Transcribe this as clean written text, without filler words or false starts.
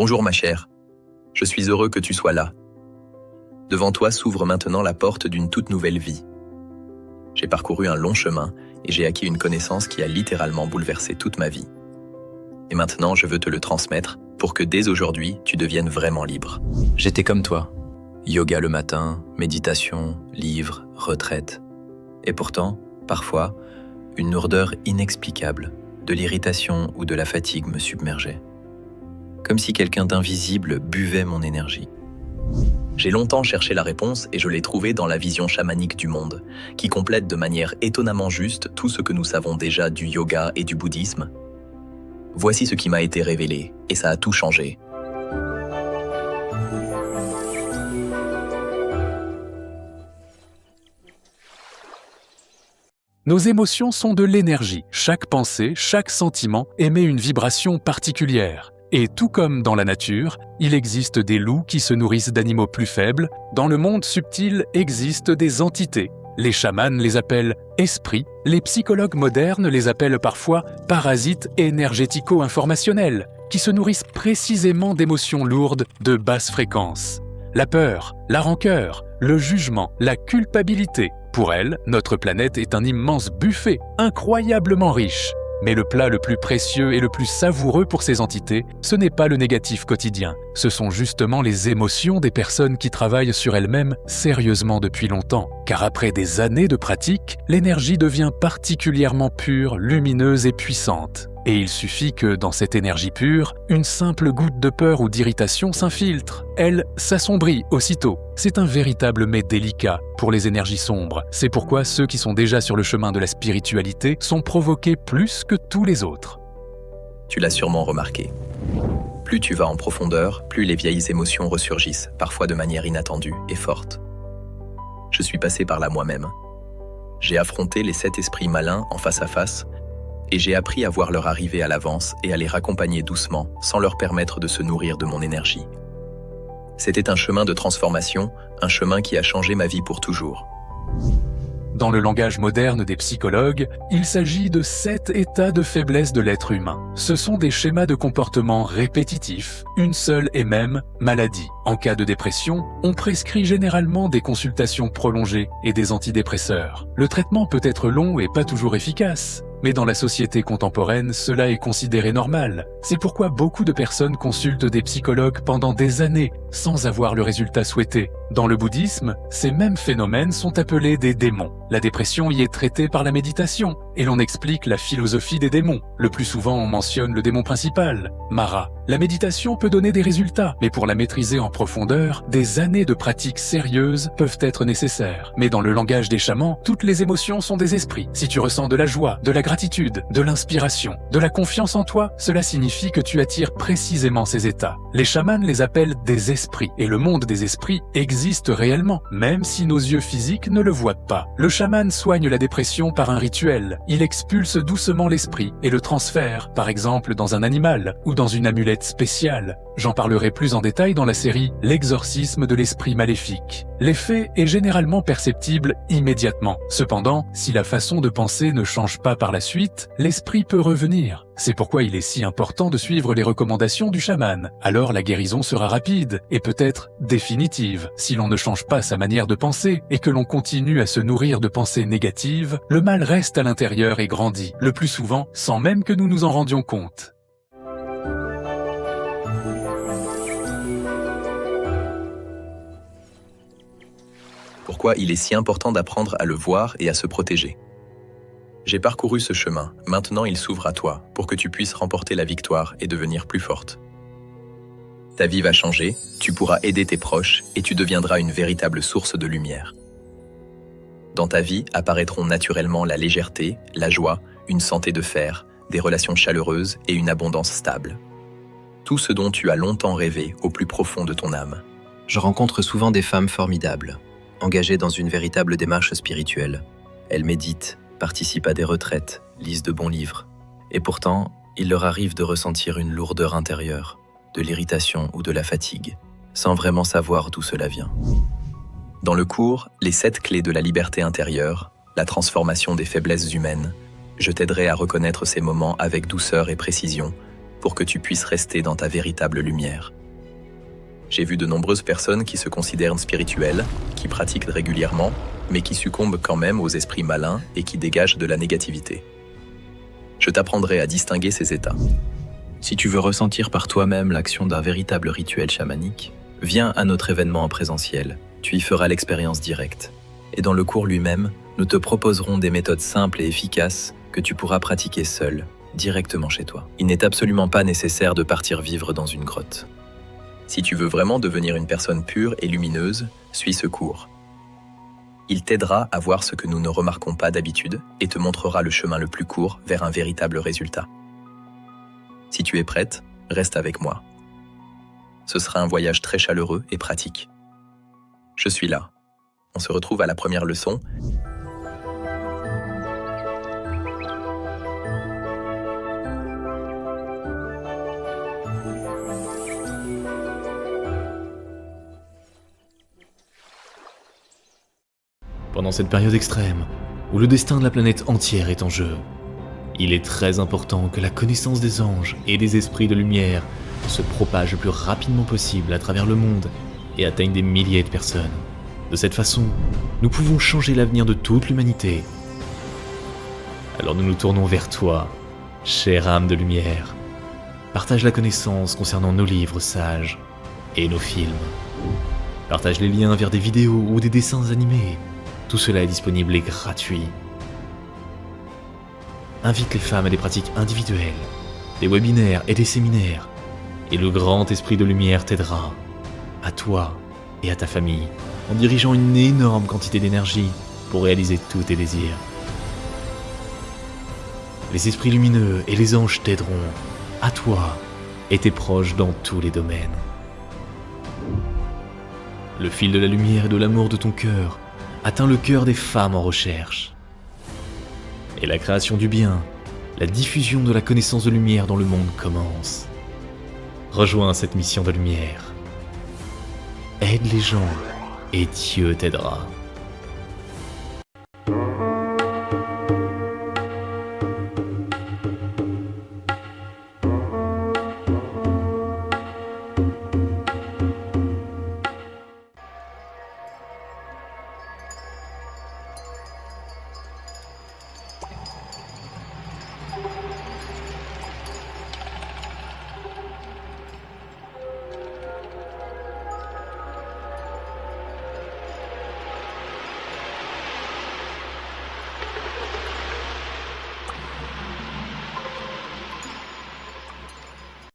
Bonjour ma chère, je suis heureux que tu sois là. Devant toi s'ouvre maintenant la porte d'une toute nouvelle vie. J'ai parcouru un long chemin et j'ai acquis une connaissance qui a littéralement bouleversé toute ma vie. Et maintenant, je veux te le transmettre pour que dès aujourd'hui, tu deviennes vraiment libre. J'étais comme toi. Yoga le matin, méditation, livres, retraite. Et pourtant, parfois, une lourdeur inexplicable, de l'irritation ou de la fatigue me submergeait. Comme si quelqu'un d'invisible buvait mon énergie. J'ai longtemps cherché la réponse et je l'ai trouvée dans la vision chamanique du monde, qui complète de manière étonnamment juste tout ce que nous savons déjà du yoga et du bouddhisme. Voici ce qui m'a été révélé, et ça a tout changé. Nos émotions sont de l'énergie. Chaque pensée, chaque sentiment émet une vibration particulière. Et tout comme dans la nature, il existe des loups qui se nourrissent d'animaux plus faibles. Dans le monde subtil existent des entités. Les chamans les appellent esprits, les psychologues modernes les appellent parfois parasites énergético-informationnels, qui se nourrissent précisément d'émotions lourdes de basse fréquence. La peur, la rancœur, le jugement, la culpabilité. Pour elles, notre planète est un immense buffet, incroyablement riche. Mais le plat le plus précieux et le plus savoureux pour ces entités, ce n'est pas le négatif quotidien. Ce sont justement les émotions des personnes qui travaillent sur elles-mêmes sérieusement depuis longtemps. Car après des années de pratique, l'énergie devient particulièrement pure, lumineuse et puissante. Et il suffit que, dans cette énergie pure, une simple goutte de peur ou d'irritation s'infiltre. Elle s'assombrit aussitôt. C'est un véritable mets délicat pour les énergies sombres. C'est pourquoi ceux qui sont déjà sur le chemin de la spiritualité sont provoqués plus que tous les autres. Tu l'as sûrement remarqué. Plus tu vas en profondeur, plus les vieilles émotions ressurgissent, parfois de manière inattendue et forte. Je suis passé par là moi-même. J'ai affronté les 7 esprits malins en face à face, et j'ai appris à voir leur arrivée à l'avance et à les raccompagner doucement, sans leur permettre de se nourrir de mon énergie. C'était un chemin de transformation, un chemin qui a changé ma vie pour toujours. Dans le langage moderne des psychologues, il s'agit de 7 états de faiblesse de l'être humain. Ce sont des schémas de comportement répétitifs, une seule et même maladie. En cas de dépression, on prescrit généralement des consultations prolongées et des antidépresseurs. Le traitement peut être long et pas toujours efficace. Mais dans la société contemporaine, cela est considéré normal. C'est pourquoi beaucoup de personnes consultent des psychologues pendant des années, sans avoir le résultat souhaité. Dans le bouddhisme, ces mêmes phénomènes sont appelés des démons. La dépression y est traitée par la méditation, et l'on explique la philosophie des démons. Le plus souvent, on mentionne le démon principal, Mara. La méditation peut donner des résultats, mais pour la maîtriser en profondeur, des années de pratique sérieuse peuvent être nécessaires. Mais dans le langage des chamans, toutes les émotions sont des esprits. Si tu ressens de la joie, de la gratitude, de l'inspiration, de la confiance en toi, cela signifie que tu attires précisément ces états. Les chamans les appellent des esprits, et le monde des esprits existe réellement, même si nos yeux physiques ne le voient pas. Le chaman soigne la dépression par un rituel. Il expulse doucement l'esprit et le transfère, par exemple dans un animal ou dans une amulette spéciale. J'en parlerai plus en détail dans la série L'exorcisme de l'esprit maléfique. L'effet est généralement perceptible immédiatement. Cependant, si la façon de penser ne change pas par la suite, l'esprit peut revenir. C'est pourquoi il est si important de suivre les recommandations du chaman. Alors la guérison sera rapide et peut-être définitive. Si l'on ne change pas sa manière de penser et que l'on continue à se nourrir de pensées négatives, le mal reste à l'intérieur et grandit, le plus souvent sans même que nous nous en rendions compte. Pourquoi il est si important d'apprendre à le voir et à se protéger. J'ai parcouru ce chemin, maintenant il s'ouvre à toi pour que tu puisses remporter la victoire et devenir plus forte. Ta vie va changer, tu pourras aider tes proches et tu deviendras une véritable source de lumière. Dans ta vie apparaîtront naturellement la légèreté, la joie, une santé de fer, des relations chaleureuses et une abondance stable. Tout ce dont tu as longtemps rêvé au plus profond de ton âme. Je rencontre souvent des femmes formidables, engagées dans une véritable démarche spirituelle. Elles méditent, participent à des retraites, lisent de bons livres. Et pourtant, il leur arrive de ressentir une lourdeur intérieure, de l'irritation ou de la fatigue, sans vraiment savoir d'où cela vient. Dans le cours « Les 7 clés de la liberté intérieure », la transformation des faiblesses humaines, je t'aiderai à reconnaître ces moments avec douceur et précision pour que tu puisses rester dans ta véritable lumière. J'ai vu de nombreuses personnes qui se considèrent spirituelles, qui pratiquent régulièrement, mais qui succombent quand même aux esprits malins et qui dégagent de la négativité. Je t'apprendrai à distinguer ces états. Si tu veux ressentir par toi-même l'action d'un véritable rituel chamanique, viens à notre événement en présentiel, tu y feras l'expérience directe. Et dans le cours lui-même, nous te proposerons des méthodes simples et efficaces que tu pourras pratiquer seul, directement chez toi. Il n'est absolument pas nécessaire de partir vivre dans une grotte. Si tu veux vraiment devenir une personne pure et lumineuse, suis ce cours. Il t'aidera à voir ce que nous ne remarquons pas d'habitude et te montrera le chemin le plus court vers un véritable résultat. Si tu es prête, reste avec moi. Ce sera un voyage très chaleureux et pratique. Je suis là. On se retrouve à la première leçon. Pendant cette période extrême, où le destin de la planète entière est en jeu, il est très important que la connaissance des anges et des esprits de lumière se propage le plus rapidement possible à travers le monde et atteigne des milliers de personnes. De cette façon, nous pouvons changer l'avenir de toute l'humanité. Alors nous nous tournons vers toi, chère âme de lumière. Partage la connaissance concernant nos livres sages et nos films. Partage les liens vers des vidéos ou des dessins animés. Tout cela est disponible et gratuit. Invite les femmes à des pratiques individuelles, des webinaires et des séminaires, et le grand esprit de lumière t'aidera, à toi et à ta famille, en dirigeant une énorme quantité d'énergie pour réaliser tous tes désirs. Les esprits lumineux et les anges t'aideront, à toi et tes proches dans tous les domaines. Le fil de la lumière et de l'amour de ton cœur atteint le cœur des femmes en recherche. Et la création du bien, la diffusion de la connaissance de lumière dans le monde commence. Rejoins cette mission de lumière. Aide les gens et Dieu t'aidera.